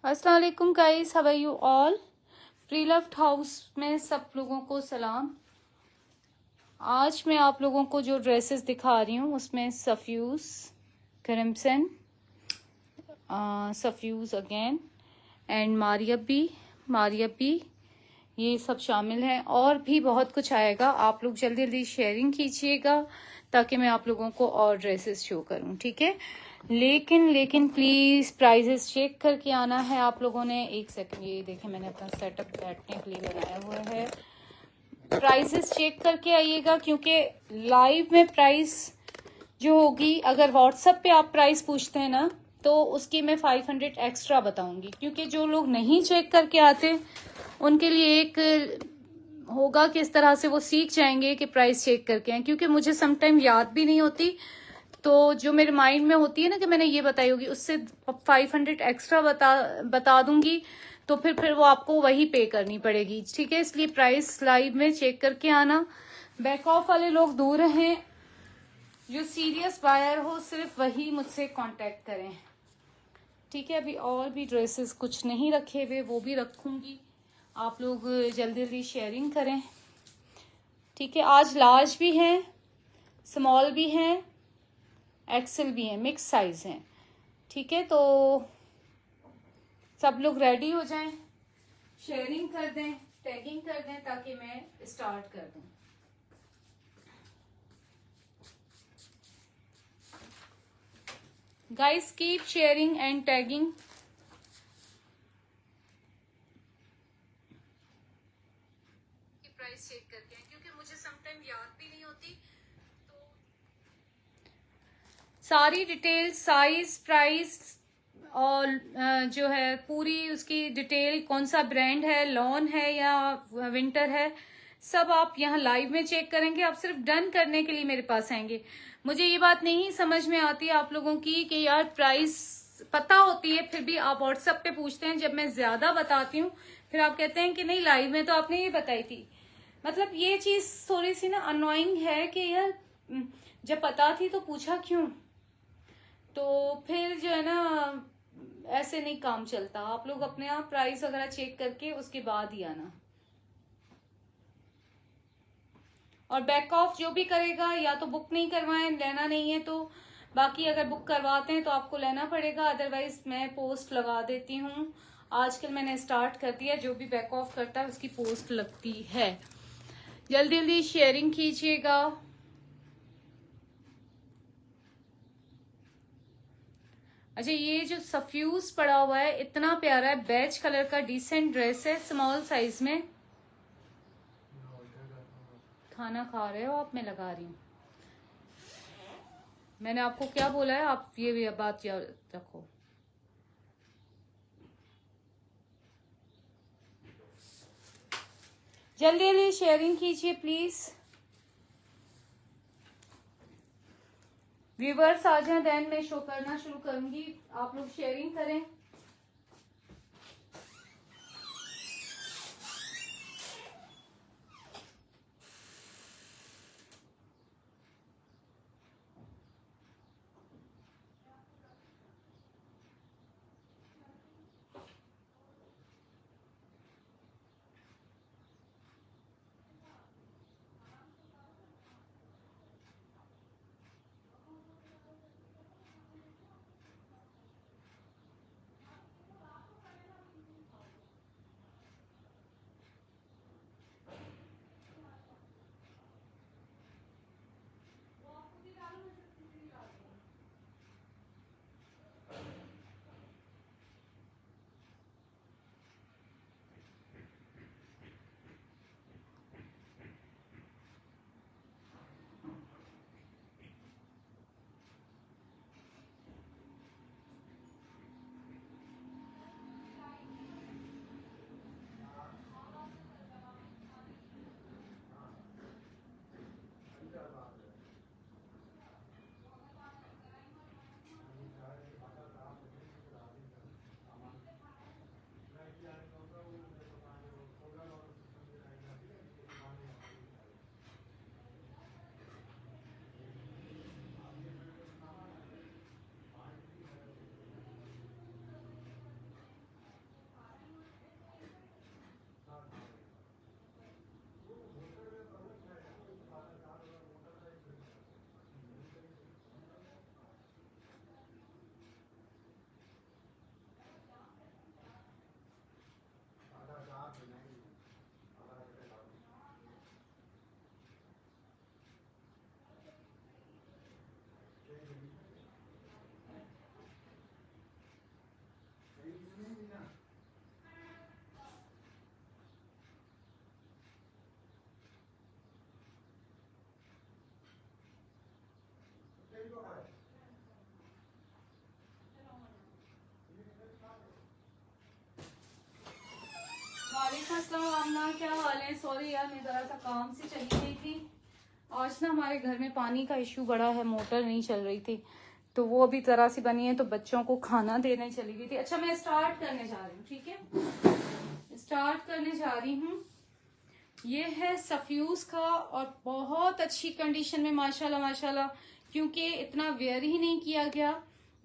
अस्सलाम वालेकुम guys, how are you all. Preloved house में सब लोगों को सलाम। आज मैं आप लोगों को जो ड्रेसेस दिखा रही हूँ उसमें सफ्यूज, क्रिम्सन, सफ्यूज अगेन एंड मारियपी ये सब शामिल हैं। और भी बहुत कुछ आएगा। आप लोग जल्दी जल्दी शेयरिंग कीजिएगा ताकि मैं आप लोगों को और ड्रेसेस शो करूं, ठीक है। लेकिन प्लीज प्राइजेस चेक करके आना है आप लोगों ने। एक सेकंड, ये देखें मैंने अपना सेटअप बैठने के लिए बनाया हुआ है। प्राइजेस चेक करके आइएगा क्योंकि लाइव में प्राइस जो होगी, अगर व्हाट्सएप पे आप प्राइस पूछते हैं ना तो उसकी मैं 500 एक्स्ट्रा बताऊंगी, क्योंकि जो लोग नहीं चेक करके आते उनके लिए एक होगा कि इस तरह से वो सीख जाएंगे कि प्राइस चेक करके आए। क्योंकि मुझे समटाइम याद भी नहीं होती, तो जो मेरे माइंड में होती है ना कि मैंने ये बताई होगी, उससे 500 एक्स्ट्रा बता दूंगी, तो फिर वो आपको वही पे करनी पड़ेगी, ठीक है। इसलिए प्राइस लाइव में चेक करके आना। बैक ऑफ वाले लोग दूर रहें, जो सीरियस बायर हो सिर्फ वही मुझसे कांटेक्ट करें, ठीक है। अभी और भी ड्रेसेस कुछ नहीं रखे हुए, वो भी रखूंगी। आप लोग जल्दी जल्दी शेयरिंग करें, ठीक है। आज लार्ज भी हैं, स्मॉल भी हैं, एक्सेल भी हैं, मिक्स साइज हैं, ठीक है। तो सब लोग रेडी हो जाएं, शेयरिंग कर दें, टैगिंग कर दें ताकि मैं स्टार्ट कर दूं। Guys keep sharing and tagging. Price check करके हैं क्योंकि मुझे समटाइम याद भी नहीं होती, तो सारी डिटेल, साइज, प्राइस और जो है पूरी उसकी डिटेल, कौन सा ब्रांड है, लॉन है या विंटर है, सब आप यहाँ लाइव में चेक करेंगे। आप सिर्फ डन करने के लिए मेरे पास आएंगे। मुझे ये बात नहीं समझ में आती आप लोगों की कि यार प्राइस पता होती है फिर भी आप व्हाट्सएप पे पूछते हैं। जब मैं ज्यादा बताती हूँ फिर आप कहते हैं कि नहीं लाइव में तो आपने ये बताई थी। मतलब ये चीज थोड़ी सी ना अनोइंग है कि यार जब पता थी तो पूछा क्यों। तो फिर जो है ना ऐसे नहीं काम चलता। आप लोग अपने आप प्राइस वगैरह चेक करके उसके बाद ही आना। और बैक ऑफ जो भी करेगा या तो बुक नहीं करवाएं, लेना नहीं है तो, बाकी अगर बुक करवाते हैं तो आपको लेना पड़ेगा, अदरवाइज मैं पोस्ट लगा देती हूँ। आजकल मैंने स्टार्ट कर दिया, जो भी बैक ऑफ करता है उसकी पोस्ट लगती है। जल्दी जल्दी शेयरिंग कीजिएगा। अच्छा, ये जो सफ्यूज पड़ा हुआ है इतना प्यारा है, बेज कलर का डिसेंट ड्रेस है, स्मॉल साइज में। खाना खा रहे हो आप, मैं लगा रही हूँ। मैंने आपको क्या बोला है, आप ये भी बात याद रखो। जल्दी जल्दी शेयरिंग कीजिए प्लीज। व्यूवर्स आ जाए देन मैं शो करना शुरू करूंगी। आप लोग शेयरिंग करें। वालेकुम अस्सलाम आमना, क्या हाल है? सॉरी यार, मैं ज़रा सा काम से चली गई थी। आज ना हमारे घर में पानी का इशू बड़ा है, मोटर नहीं चल रही थी तो वो अभी तरह सी बनी है, तो बच्चों को खाना देने चली गई थी। अच्छा, मैं स्टार्ट करने जा रही हूँ, ठीक है? स्टार्ट करने जा रही हूँ। ये है सफ्यूज का और बहुत अच्छी कंडीशन में माशाल्लाह माशाल्लाह, क्योंकि इतना वेयर ही नहीं किया गया।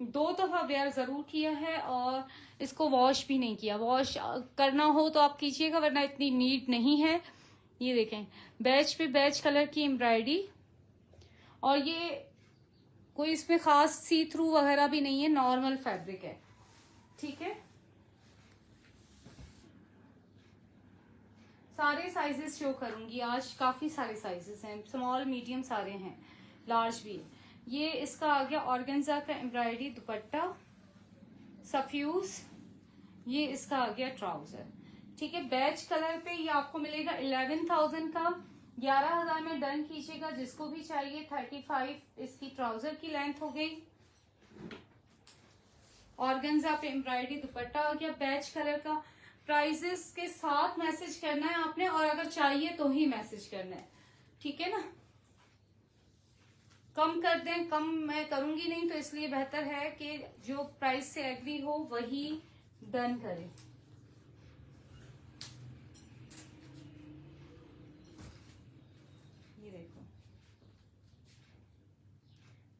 2 दफा वेयर जरूर किया है और इसको वॉश भी नहीं किया। वॉश करना हो तो आप कीजिएगा, वरना इतनी नीड नहीं है। ये देखें, बैच पे बैच कलर की एम्ब्रॉयडरी, और ये कोई इसमें खास सी थ्रू वगैरह भी नहीं है, नॉर्मल फैब्रिक है, ठीक है? सारे साइजेस शो करूंगी आज, काफी सारे साइजेस हैं, स्मॉल मीडियम सारे हैं, लार्ज भी है। ये इसका आ गया ऑर्गेन्जा का एम्ब्रॉयडरी दुपट्टा, सफ्यूज। ये इसका आ गया ट्राउजर, ठीक है? बैच कलर पे ये आपको मिलेगा 11,000 का। 11,000 में डन कीजिएगा जिसको भी चाहिए। 35 इसकी ट्राउजर की लेंथ हो गई। ऑर्गेन्जा पे एम्ब्रॉयडरी दुपट्टा आ गया बैच कलर का। प्राइजेस के साथ मैसेज करना है आपने, और अगर चाहिए तो ही मैसेज करना है, ठीक है ना? कम कर दें, कम मैं करूंगी नहीं, तो इसलिए बेहतर है कि जो प्राइस से एग्री हो वही डन करें। ये देखो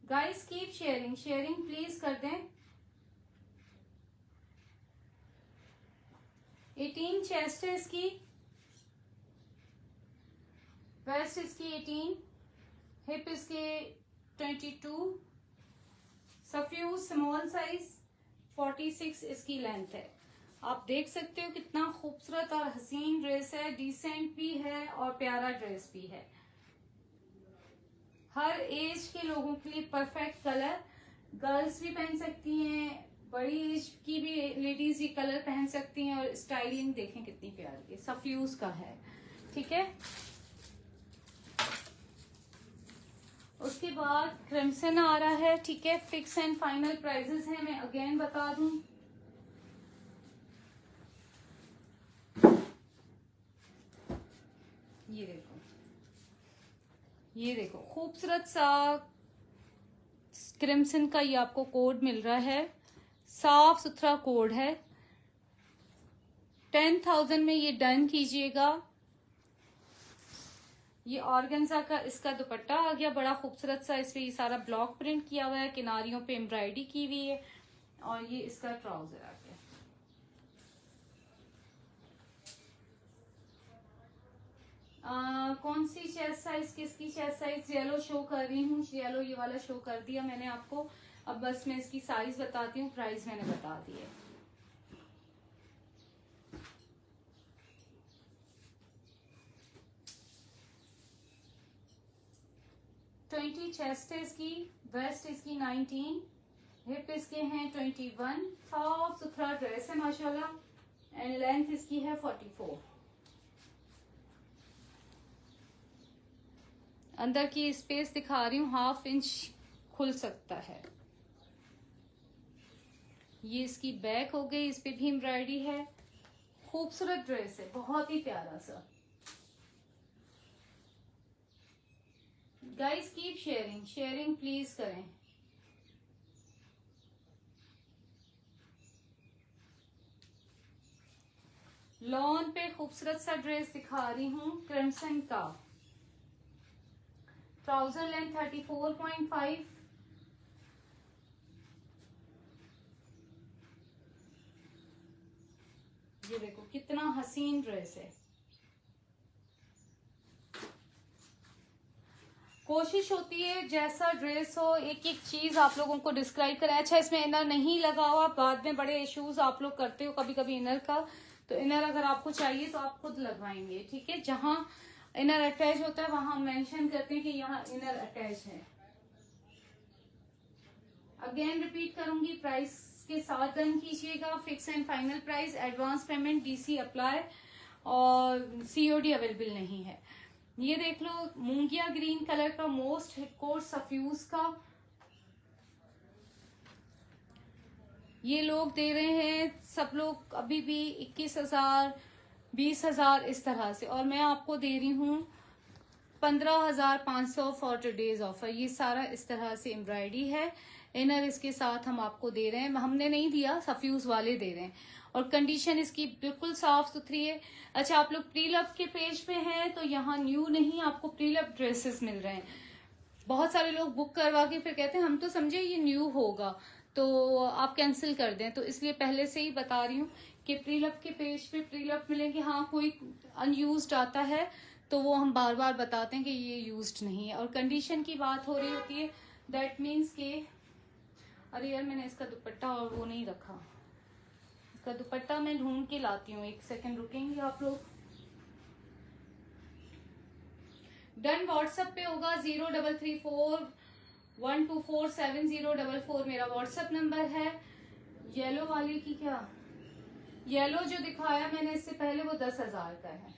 guys, keep sharing, sharing please कर दें। 18 चेस्ट है इसकी, वेस्ट इसकी 18, हिप इसके 22, सफ्यूज स्मॉल साइज 46 इसकी लेंथ है। आप देख सकते हो कितना खूबसूरत और हसीन ड्रेस है, डिसेंट भी है और प्यारा ड्रेस भी है। हर एज के लोगों के लिए परफेक्ट कलर, गर्ल्स भी पहन सकती हैं, बड़ी एज की भी लेडीज ये कलर पहन सकती हैं, और स्टाइलिंग देखें कितनी प्यारी है, सफ्यूज का है, ठीक है? उसके बाद क्रिम्सन आ रहा है, ठीक है? फिक्स एंड फाइनल प्राइजेस हैं, मैं अगेन बता दूं। ये देखो, ये देखो खूबसूरत सा क्रिम्सन का ये आपको कोड मिल रहा है, साफ सुथरा कोड है। 10,000 में ये डन कीजिएगा। ये ऑर्गेन्जा का इसका दुपट्टा आ गया, बड़ा खूबसूरत सा, इस पे ये सारा ब्लॉक प्रिंट किया हुआ है, किनारियों पे एम्ब्रॉयडरी की हुई है, और ये इसका ट्राउजर आ गया। कौन सी चेस्ट साइज, किसकी चेस्ट साइज? येलो शो कर रही हूँ, येलो ये वाला शो कर दिया मैंने आपको। अब बस मैं इसकी साइज बताती हूँ, प्राइस मैंने बता दी है। ट्वेंटी चेस्ट है इसकी, वेस्ट इसकी 19, हिप इसके हैं 21। साफ सुथरा ड्रेस है माशाल्लाह, एंड लेंथ इसकी है 44। अंदर की स्पेस दिखा रही हूँ, 1/2 इंच खुल सकता है। ये इसकी बैक हो गई, इस पे भी एम्ब्रॉयडरी है। खूबसूरत ड्रेस है, बहुत ही प्यारा सा। Guys keep sharing, sharing please करें। लॉन पे खूबसूरत सा ड्रेस दिखा रही हूँ, क्रिम्सन का। ट्राउजर लेंथ 34.5, ये देखो कितना हसीन ड्रेस है। कोशिश होती है जैसा ड्रेस हो, एक एक चीज आप लोगों को डिस्क्राइब करें। अच्छा, इसमें इनर नहीं लगा हुआ, बाद में बड़े इश्यूज आप लोग करते हो कभी कभी इनर का, तो इनर अगर आपको चाहिए तो आप खुद लगवाएंगे, ठीक है? जहां इनर अटैच होता है वहां मेंशन करते हैं कि यहाँ इनर अटैच है। अगेन रिपीट करूंगी, प्राइस के साथ डन कीजिएगा। Fix and final price, advance payment, DC apply, और सीओडी अवेलेबल नहीं है। ये देख लो, मूंगिया ग्रीन कलर का मोस्ट हिट सफ्यूज का, ये लोग दे रहे हैं सब लोग अभी भी 21,000, 20,000 इस तरह से, और मैं आपको दे रही हूँ 15,500 फॉर टुडेज ऑफर। ये सारा इस तरह से एम्ब्रॉयडरी है, इनर इसके साथ हम आपको दे रहे हैं, हमने नहीं दिया, सफ्यूज वाले दे रहे हैं, और कंडीशन इसकी बिल्कुल साफ सुथरी है। अच्छा, आप लोग प्री लव के पेज पे हैं तो यहाँ न्यू नहीं, आपको प्री लव ड्रेसेस मिल रहे हैं। बहुत सारे लोग बुक करवा के फिर कहते हैं हम तो समझे ये न्यू होगा, तो आप कैंसिल कर दें, तो इसलिए पहले से ही बता रही हूँ कि प्री लव के पेज पे प्री लव मिलेंगे। हाँ, कोई अनयूज्ड आता है तो वो हम बार बार बताते हैं कि ये यूज्ड नहीं है, और कंडीशन की बात हो रही होती है, दैट मीन्स कि अरे यार मैंने इसका दुपट्टा और वो नहीं रखा, इसका दुपट्टा मैं ढूंढ के लाती हूँ, एक सेकंड रुकेंगे आप लोग। डन व्हाट्सएप पे होगा 0334124704 मेरा व्हाट्सएप नंबर है। येलो वाली की क्या, येलो जो दिखाया मैंने इससे पहले वो 10,000 का है,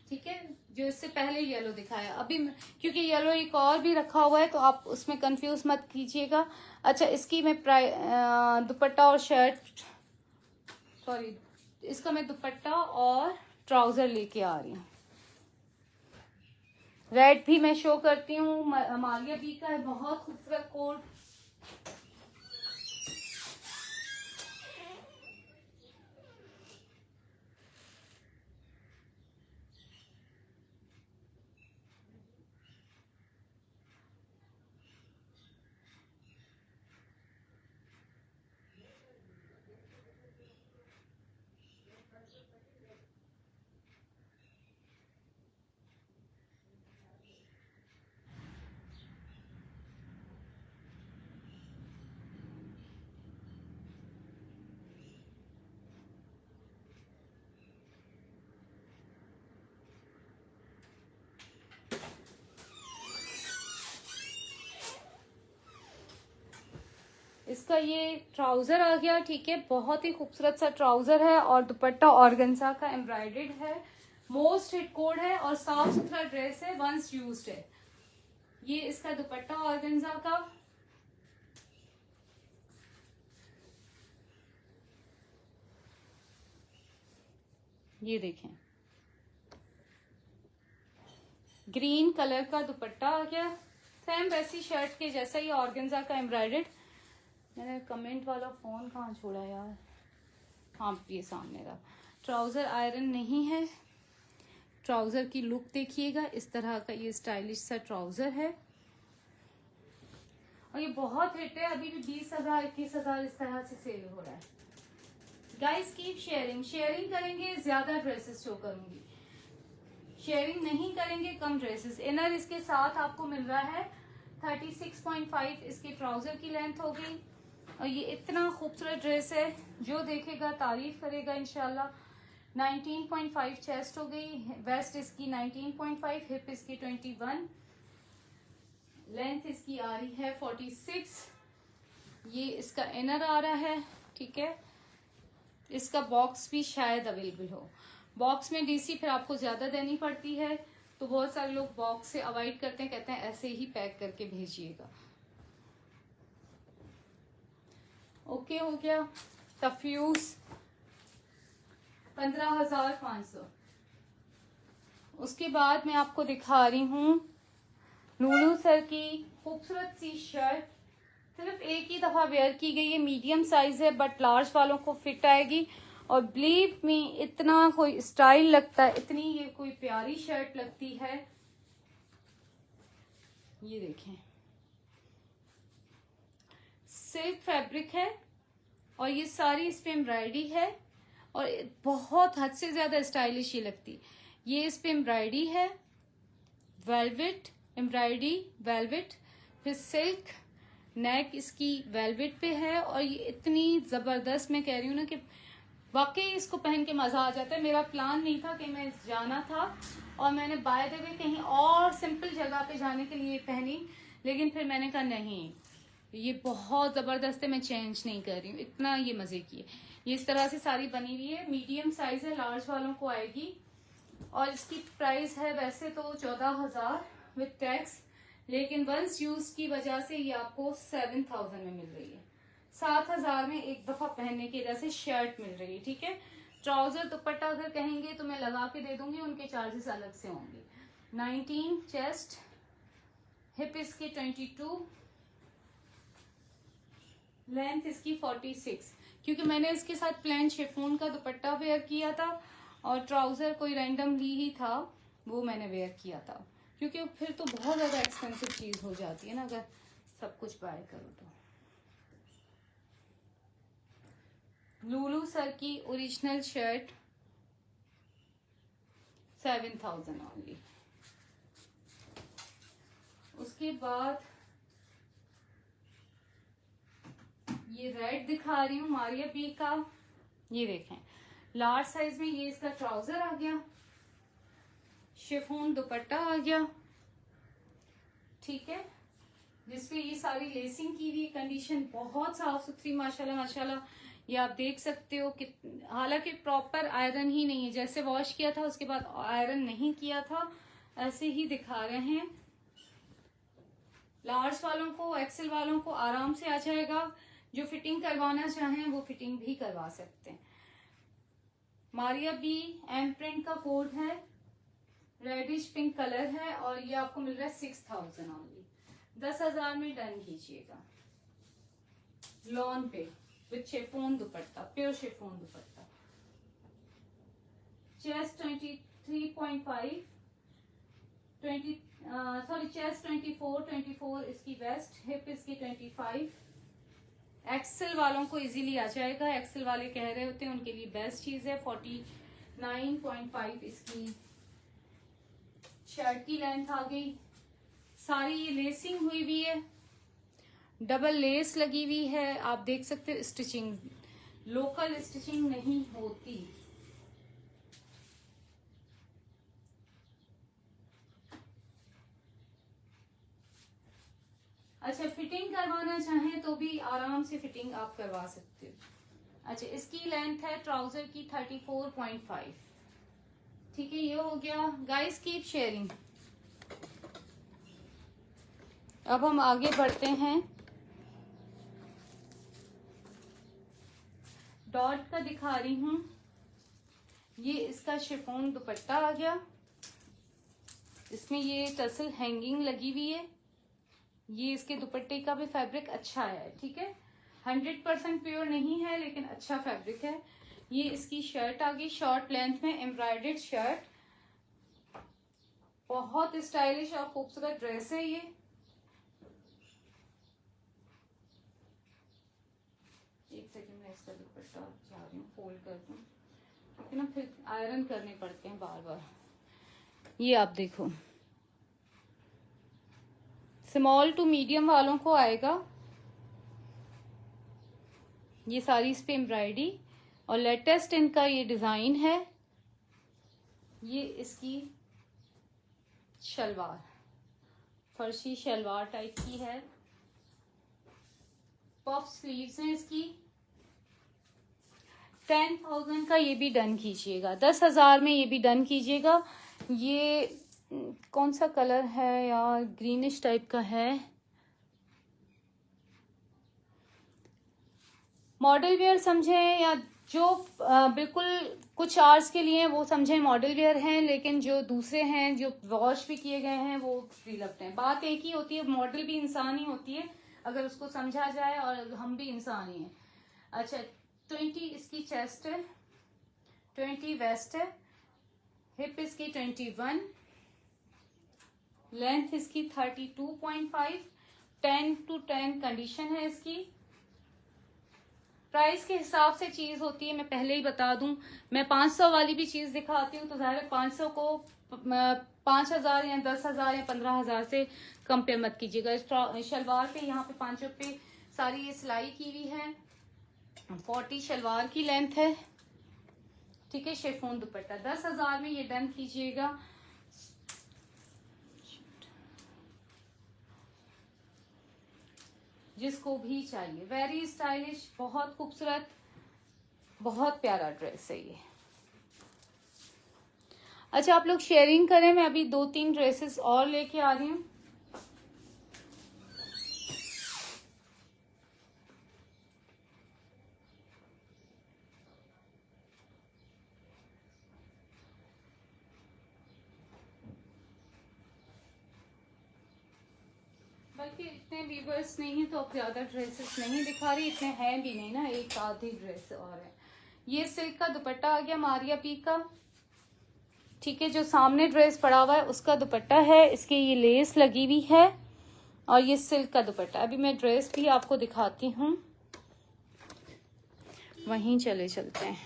ठीक है, जो इससे पहले येलो दिखाया। अभी क्योंकि येलो एक और भी रखा हुआ है तो आप उसमें कंफ्यूज मत कीजिएगा। अच्छा, इसकी मैं दुपट्टा और शर्ट, सॉरी, इसका मैं दुपट्टा और ट्राउजर लेके आ रही हूँ। रेड भी मैं शो करती हूँ, मालिया बी का है, बहुत खूबसूरत कोट। इसका ये ट्राउजर आ गया, ठीक है, बहुत ही खूबसूरत सा ट्राउजर है, और दुपट्टा ऑर्गेन्जा का एम्ब्रॉयडर्ड है, मोस्ट हिट कोड है, और साफ सुथरा ड्रेस है, वंस यूज्ड है। ये इसका दुपट्टा ऑर्गेन्जा का, ये देखें, ग्रीन कलर का दुपट्टा आ गया, सेम वैसी शर्ट के जैसा ही ऑर्गेन्जा का एम्ब्रॉयडर्ड। मैंने कमेंट वाला फोन कहाँ छोड़ा यार, हाँ ये सामने रहा। ट्राउजर आयरन नहीं है, ट्राउजर की लुक देखिएगा, इस तरह का ये स्टाइलिश सा ट्राउजर है, और ये बहुत हिट है, अभी भी 20,000 21,000 इस तरह से सेल हो रहा है। गाइस कीप शेयरिंग, शेयरिंग करेंगे ज्यादा ड्रेसेस शो करूंगी, शेयरिंग नहीं करेंगे कम ड्रेसेस। इनर इसके साथ आपको मिल रहा है 36.5 इसके ट्राउजर की लेंथ हो गई, और ये इतना खूबसूरत ड्रेस है, जो देखेगा तारीफ करेगा इंशाल्लाह। 19.5 चेस्ट हो गई, वेस्ट इसकी 19.5, हिप इसकी 21, लेंथ इसकी आ रही है 46, ये इसका इनर आ रहा है, ठीक है। इसका बॉक्स भी शायद अवेलेबल हो, बॉक्स में डीसी फिर आपको ज्यादा देनी पड़ती है, तो बहुत सारे लोग बॉक्स से अवॉइड करते हैं, कहते हैं ऐसे ही पैक करके भेजिएगा। ओके हो गया। तफ्यूज 15,500। उसके बाद मैं आपको दिखा रही हूँ लूलू सर की खूबसूरत सी शर्ट, सिर्फ एक ही दफा वेयर की गई है, मीडियम साइज है बट लार्ज वालों को फिट आएगी, और बिलीव मी इतना कोई स्टाइल लगता है, इतनी ये कोई प्यारी शर्ट लगती है। ये देखें, सिल्क फैब्रिक है, और ये सारी इस पे एम्ब्रॉयडरी है, और बहुत हद से ज्यादा स्टाइलिश ये लगती। ये इस पे एम्ब्रॉयडरी है, वेलवेट एम्ब्रॉयडरी, वेलवेट, फिर सिल्क, नेक इसकी वेलवेट पे है, और ये इतनी जबरदस्त, मैं कह रही हूँ ना कि वाकई इसको पहन के मजा आ जाता है। मेरा प्लान नहीं था कि मैं जाना था, और मैंने बाय द वे कहीं और सिंपल जगह पे जाने के लिए पहनी, लेकिन फिर मैंने कहा नहीं, ये बहुत जबरदस्त है, मैं चेंज नहीं कर रही हूँ, इतना ये मजे की है। ये इस तरह से सारी बनी हुई है, मीडियम साइज है, लार्ज वालों को आएगी, और इसकी प्राइस है वैसे तो 14,000 विद टैक्स, लेकिन वंस यूज की वजह से ये आपको 7,000 में मिल रही है। 7,000 में एक दफा पहनने की वजह से शर्ट मिल रही है, ठीक है। ट्राउजर दुपट्टा अगर कहेंगे तो मैं लगा के दे दूंगी, उनके चार्जेस अलग से होंगे। 19 चेस्ट, हिप इसकी 22, लेंथ इसकी 46, क्योंकि मैंने इसके साथ प्लेन शिफॉन का दुपट्टा वेयर किया था और ट्राउजर कोई रैंडमली ही था वो मैंने वेयर किया था, क्योंकि फिर तो बहुत ज़्यादा एक्सपेंसिव चीज़ हो जाती है ना अगर सब कुछ बाय करो तो। लुलू सर की ओरिजिनल शर्ट 7000 ओनली। उसके बाद ये रेड दिखा रही हूँ मारिया बी का, ये देखें लार्ज साइज में, ये इसका ट्राउजर आ गया, शिफॉन दुपट्टा आ गया, ठीक है, जिसपे ये सारी लेसिंग की हुई, कंडीशन बहुत साफ सुथरी माशाल्लाह माशाल्लाह, ये आप देख सकते हो कि हालांकि प्रॉपर आयरन ही नहीं है, जैसे वॉश किया था उसके बाद आयरन नहीं किया था ऐसे ही दिखा रहे हैं। लार्ज वालों को, एक्सेल वालों को आराम से आ जाएगा, जो फिटिंग करवाना चाहें वो फिटिंग भी करवा सकते हैं। मारिया बी एम प्रिंट का कोड है, रेडिश पिंक कलर है और ये आपको मिल रहा है 6000 ओनली। 10,000 में डन कीजिएगा। लॉन पे with chiffon dupatta, pure chiffon dupatta. Chest 23.5, chest 24 इसकी वेस्ट, हिप इसकी 25। एक्सेल वालों को इजीली आ जाएगा, एक्सेल वाले कह रहे होते हैं उनके लिए बेस्ट चीज है। 49.5 इसकी शर्ट की लेंथ आ गई। सारी ये लेसिंग हुई हुई है, डबल लेस लगी हुई है, आप देख सकते हो। स्टिचिंग लोकल स्टिचिंग नहीं होती। अच्छा, फिटिंग करवाना चाहें तो भी आराम से फिटिंग आप करवा सकते हो। अच्छा, इसकी लेंथ है ट्राउजर की 34.5, ठीक है, ये हो गया। Guys keep sharing. अब हम आगे बढ़ते हैं। डॉट का दिखा रही हूं, ये इसका शिफॉन दुपट्टा आ गया, इसमें ये टसल हैंगिंग लगी हुई है। ये इसके दुपट्टे का भी फैब्रिक अच्छा है, ठीक है, 100% प्योर नहीं है लेकिन अच्छा फैब्रिक है। ये इसकी शर्ट आ गई, शॉर्ट लेंथ में एम्ब्रॉयडर्ड शर्ट, बहुत स्टाइलिश और खूबसूरत ड्रेस है ये। एक सेकंड में इसका दुपट्टा चाह रही हूँ फोल्ड कर दूं, क्योंकि ना फिर आयरन करने पड़ते हैं बार बार। ये आप देखो, स्मॉल टू मीडियम वालों को आएगा। ये सारी इस पे एम्ब्रॉयडरी और लेटेस्ट इनका ये डिजाइन है। ये इसकी शलवार, फर्शी शलवार टाइप की है, पफ स्लीव्स हैं इसकी। 10,000 का ये भी डन कीजिएगा, 10,000 में ये भी डन कीजिएगा। ये कौन सा कलर है यार, ग्रीनिश टाइप का है। मॉडल वेयर समझें या जो बिल्कुल कुछ आवर्स के लिए वो समझें मॉडल वेयर हैं, लेकिन जो दूसरे हैं जो वॉश भी किए गए हैं वो रिलप्ट हैं। बात एक ही होती है, मॉडल भी इंसान ही होती है अगर उसको समझा जाए, और हम भी इंसान ही हैं। अच्छा, 20 इसकी चेस्ट है, 20 वेस्ट है, हिप इसकी 21, लेंथ इसकी 32.5, 10 to 10 कंडीशन है इसकी। प्राइस के हिसाब से चीज होती है, मैं पहले ही बता दूं। मैं 500 वाली भी चीज दिखाती हूँ तो जाहिर है 500 को 5,000 या 10,000 या 15,000 से कम पे मत कीजिएगा। इस शलवार पे यहाँ पे 5 पे सारी ये सिलाई की हुई है। 40 शलवार की लेंथ है, ठीक है, शिफॉन दुपट्टा। 10,000 में ये डन कीजिएगा। जिसको भी चाहिए, वेरी स्टाइलिश, बहुत खूबसूरत, बहुत प्यारा ड्रेस है ये। अच्छा, आप लोग शेयरिंग करें, मैं अभी 2-3 ड्रेसेस और लेके आ रही हूँ। बल्कि इतने व्यूवर्स नहीं है तो अब ज़्यादा ड्रेसेस नहीं दिखा रही, इतने हैं भी नहीं ना, एक आधी ड्रेस और है। ये सिल्क का दुपट्टा आ गया मारिया पी का, ठीक है। जो सामने ड्रेस पड़ा हुआ है उसका दुपट्टा है, इसके ये लेस लगी हुई है और ये सिल्क का दुपट्टा। अभी मैं ड्रेस भी आपको दिखाती हूँ, वहीं चलते हैं।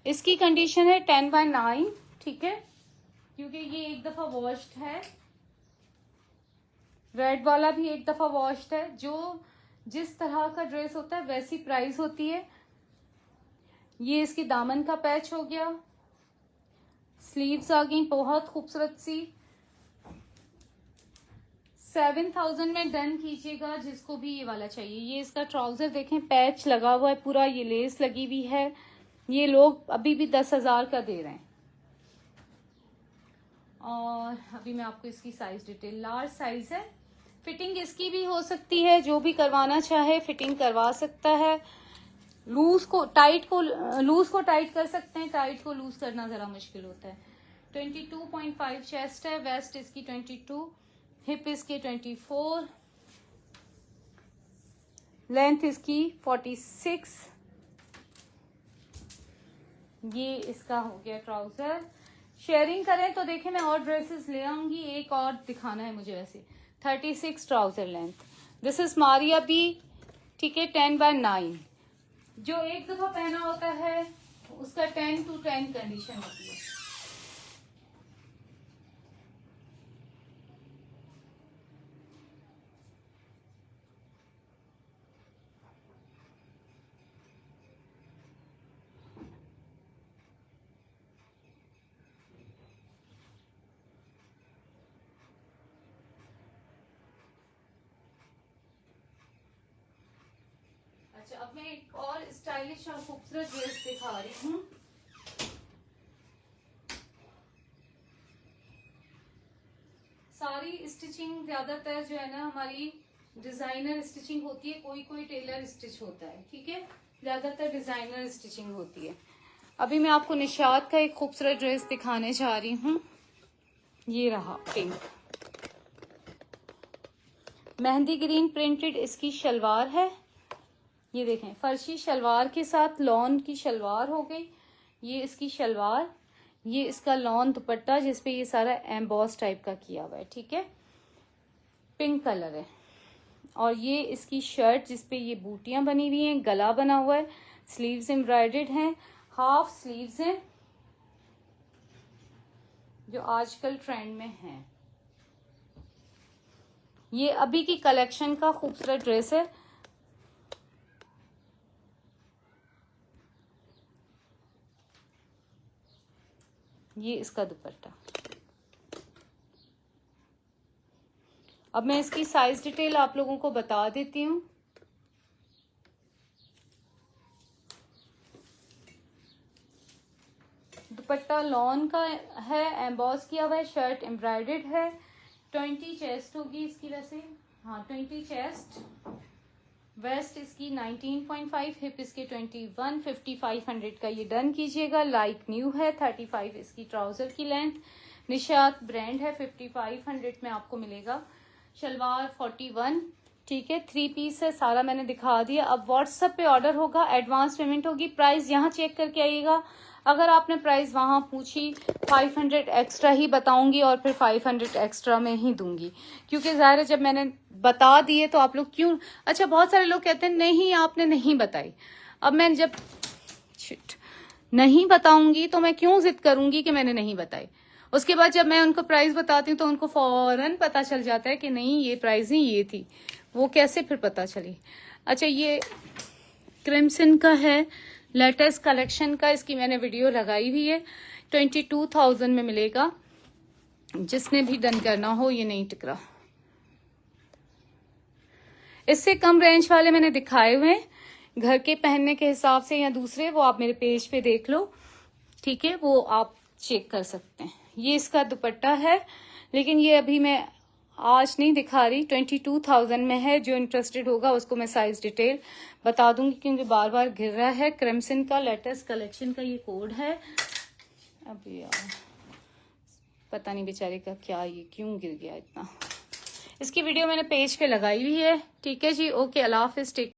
इसकी कंडीशन है 10/9, ठीक है, क्योंकि ये एक दफा वॉश्ड है। रेड वाला भी एक दफा वॉश्ड है। जो जिस तरह का ड्रेस होता है वैसी प्राइस होती है। ये इसकी दामन का पैच हो गया, स्लीव्स आ गई बहुत खूबसूरत सी। 7000 में डन कीजिएगा जिसको भी ये वाला चाहिए। ये इसका ट्राउजर देखें, पैच लगा हुआ है पूरा, ये लेस लगी हुई है। ये लोग अभी भी 10,000 का दे रहे हैं। और अभी मैं आपको इसकी साइज डिटेल, लार्ज साइज है। फिटिंग इसकी भी हो सकती है, जो भी करवाना चाहे फिटिंग करवा सकता है। लूज को टाइट कर सकते हैं, टाइट को लूज करना जरा मुश्किल होता है। 22.5 चेस्ट है, वेस्ट इसकी 22, हिप इसके 24, लेंथ इसकी 46। ये इसका हो गया ट्राउजर। शेयरिंग करें तो देखें मैं और ड्रेसेस ले आऊंगी, एक और दिखाना है मुझे। वैसे 36 trouser length. This is Maria B, ठीक है, 10/9। जो एक दफा पहना होता है उसका 10/10 कंडीशन होती है। अच्छा, अब मैं एक और स्टाइलिश और खूबसूरत ड्रेस दिखा रही हूँ। सारी स्टिचिंग ज्यादातर जो है ना हमारी डिजाइनर स्टिचिंग होती है, कोई कोई टेलर स्टिच होता है, ठीक है, ज्यादातर डिजाइनर स्टिचिंग होती है। अभी मैं आपको निशात का एक खूबसूरत ड्रेस दिखाने जा रही हूँ। ये रहा पिंक, मेहंदी ग्रीन प्रिंटेड इसकी शलवार है। ये देखें, फर्शी शलवार के साथ लॉन की शलवार हो गई। ये इसकी शलवार, ये इसका लॉन दुपट्टा जिसपे ये सारा एम्बॉस टाइप का किया हुआ है, ठीक है, पिंक कलर है। और ये इसकी शर्ट जिसपे ये बूटियां बनी हुई हैं, गला बना हुआ है, स्लीव्स एम्ब्रॉयडर्ड हैं, हाफ स्लीव्स हैं जो आजकल ट्रेंड में हैं। ये अभी की कलेक्शन का खूबसूरत ड्रेस है। ये इसका दुपट्टा। अब मैं इसकी साइज डिटेल आप लोगों को बता देती हूँ। दुपट्टा लॉन का है, एम्बॉस किया हुआ है, शर्ट एम्ब्रॉयडर्ड है। 20 चेस्ट होगी इसकी, वैसे हाँ 20 चेस्ट। वेस्ट इसकी 19.5, हिप इसके 21, 5500 का ये डन कीजिएगा, लाइक न्यू है। 35 इसकी ट्राउजर की लेंथ, निशात ब्रांड है, 5500 में आपको मिलेगा। शलवार 41, ठीक है, 3 पीस है, सारा मैंने दिखा दिया। अब व्हाट्सएप पे ऑर्डर होगा, एडवांस पेमेंट होगी। प्राइस यहाँ चेक करके आइएगा। अगर आपने प्राइस वहां पूछी 500 एक्स्ट्रा ही बताऊंगी और फिर 500 एक्स्ट्रा में ही दूंगी, क्योंकि ज़ाहिर है जब मैंने बता दिए तो आप लोग क्यों। अच्छा, बहुत सारे लोग कहते हैं नहीं आपने नहीं बताई। अब मैं जब नहीं बताऊंगी तो मैं क्यों जिद करूंगी कि मैंने नहीं बताई। उसके बाद जब मैं उनको प्राइस बताती हूँ तो उनको फौरन पता चल जाता है कि नहीं ये प्राइस ही ये थी, वो कैसे फिर पता चली। अच्छा, ये क्रिम्सन का है, लेटेस्ट कलेक्शन का, इसकी मैंने वीडियो लगाई हुई है। 22,000 में मिलेगा, जिसने भी डन करना हो। ये नहीं टिक रहा, इससे कम रेंज वाले मैंने दिखाए हुए हैं घर के पहनने के हिसाब से या दूसरे, वो आप मेरे पेज पे देख लो, ठीक है, वो आप चेक कर सकते हैं। ये इसका दुपट्टा है, लेकिन ये अभी मैं आज नहीं दिखा रही, 22,000 में है। जो इंटरेस्टेड होगा उसको मैं साइज डिटेल बता दूंगी, क्योंकि बार बार गिर रहा है। क्रिम्सन का लेटेस्ट कलेक्शन का ये कोड है। अब यार पता नहीं बेचारे का क्या, ये क्यों गिर गया इतना। इसकी वीडियो मैंने पेज पे लगाई हुई है। ठीक है जी, ओके, अल्लाह हाफिज, टेक